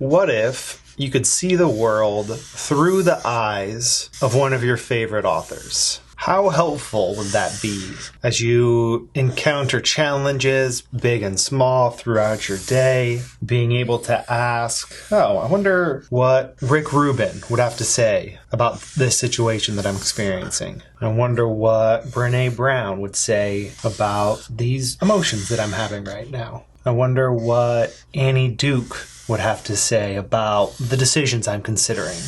What if you could see the world through the eyes of one of your favorite authors? How helpful would that be as you encounter challenges, big and small, throughout your day? Being able to ask, I wonder what Rick Rubin would have to say about this situation that I'm experiencing. I wonder what Brené Brown would say about these emotions that I'm having right now. I wonder what Annie Duke would have to say about the decisions I'm considering.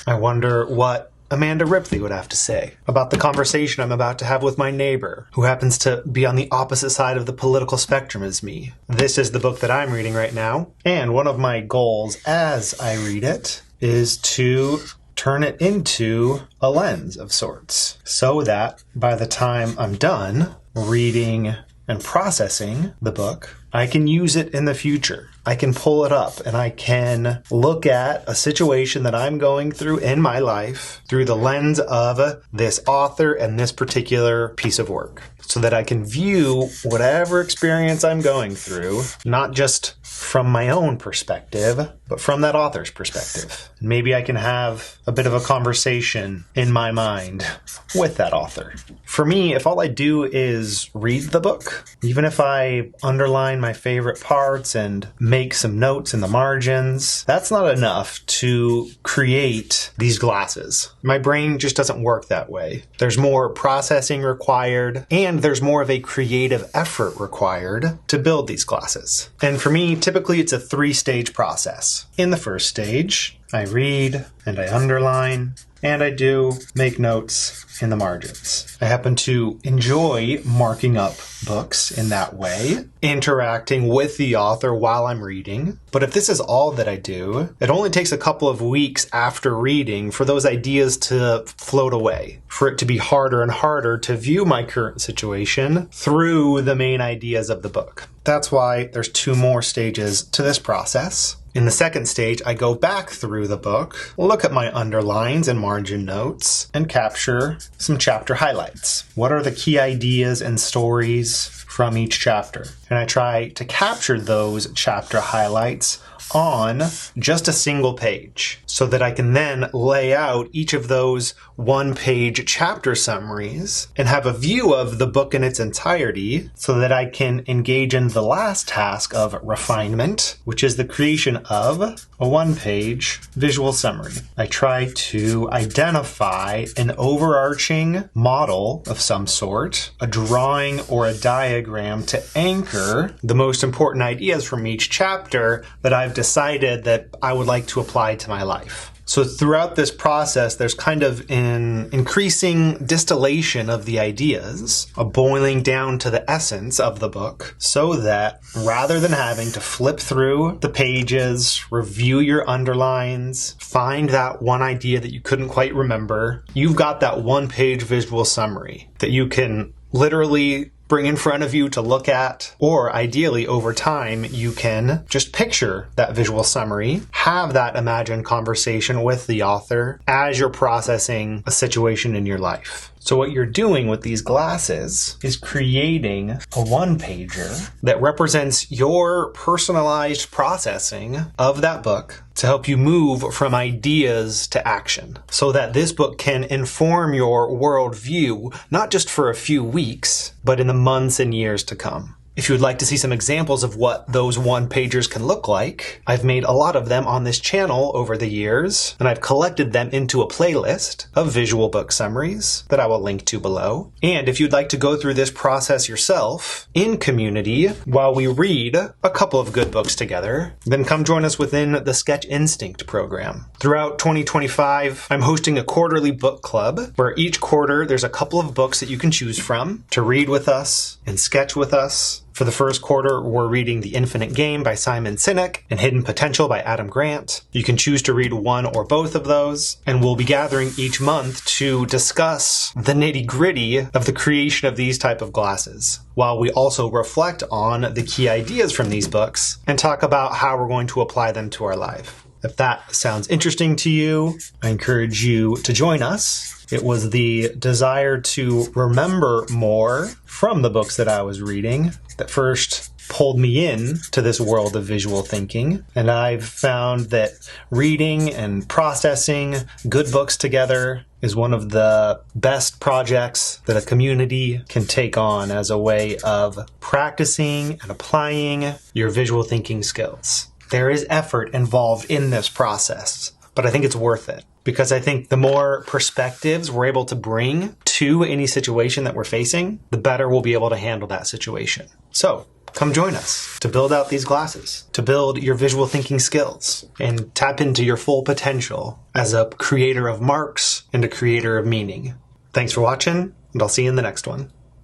I wonder what Amanda Ripley would have to say about the conversation I'm about to have with my neighbor, who happens to be on the opposite side of the political spectrum as me. This is the book that I'm reading right now, and one of my goals as I read it is to turn it into a lens of sorts, so that by the time I'm done reading and processing the book, I can use it in the future. I can pull it up and I can look at a situation that I'm going through in my life through the lens of this author and this particular piece of work, so that I can view whatever experience I'm going through, not just from my own perspective, but from that author's perspective. Maybe I can have a bit of a conversation in my mind with that author. For me, if all I do is read the book, even if I underline my favorite parts and make some notes in the margins, that's not enough to create these glasses. My brain just doesn't work that way. There's more processing required, and there's more of a creative effort required to build these glasses. And for me, typically it's a 3-stage process. In the first stage, I read and I underline and I do make notes in the margins. I happen to enjoy marking up books in that way, interacting with the author while I'm reading. But if this is all that I do, it only takes a couple of weeks after reading for those ideas to float away, for it to be harder and harder to view my current situation through the main ideas of the book. That's why there's 2 more stages to this process. In the second stage, I go back through the book, look at my underlines and margin notes, and capture some chapter highlights. What are the key ideas and stories from each chapter? And I try to capture those chapter highlights on just a single page, so that I can then lay out each of those 1-page chapter summaries and have a view of the book in its entirety, so that I can engage in the last task of refinement, which is the creation of a 1-page visual summary. I try to identify an overarching model of some sort, a drawing or a diagram to anchor the most important ideas from each chapter that I've decided that I would like to apply to my life. So throughout this process, there's kind of an increasing distillation of the ideas, a boiling down to the essence of the book, so that rather than having to flip through the pages, review your underlines, find that one idea that you couldn't quite remember, you've got that 1-page visual summary that you can literally bring in front of you to look at, or ideally over time, you can just picture that visual summary, have that imagined conversation with the author as you're processing a situation in your life. So what you're doing with these glasses is creating a 1-pager that represents your personalized processing of that book to help you move from ideas to action, so that this book can inform your worldview, not just for a few weeks, but in the months and years to come. If you would like to see some examples of what those 1-pagers can look like, I've made a lot of them on this channel over the years, and I've collected them into a playlist of visual book summaries that I will link to below. And if you'd like to go through this process yourself in community while we read a couple of good books together, then come join us within the Sketch Instinct program. Throughout 2025, I'm hosting a quarterly book club where each quarter there's a couple of books that you can choose from to read with us and sketch with us. For the first quarter, we're reading The Infinite Game by Simon Sinek and Hidden Potential by Adam Grant. You can choose to read one or both of those, and we'll be gathering each month to discuss the nitty-gritty of the creation of these type of glasses, while we also reflect on the key ideas from these books and talk about how we're going to apply them to our life. If that sounds interesting to you, I encourage you to join us. It was the desire to remember more from the books that I was reading that first pulled me in to this world of visual thinking. And I've found that reading and processing good books together is one of the best projects that a community can take on as a way of practicing and applying your visual thinking skills. There is effort involved in this process, but I think it's worth it because I think the more perspectives we're able to bring to any situation that we're facing, the better we'll be able to handle that situation. So come join us to build out these glasses, to build your visual thinking skills, and tap into your full potential as a creator of marks and a creator of meaning. Thanks for watching, and I'll see you in the next one.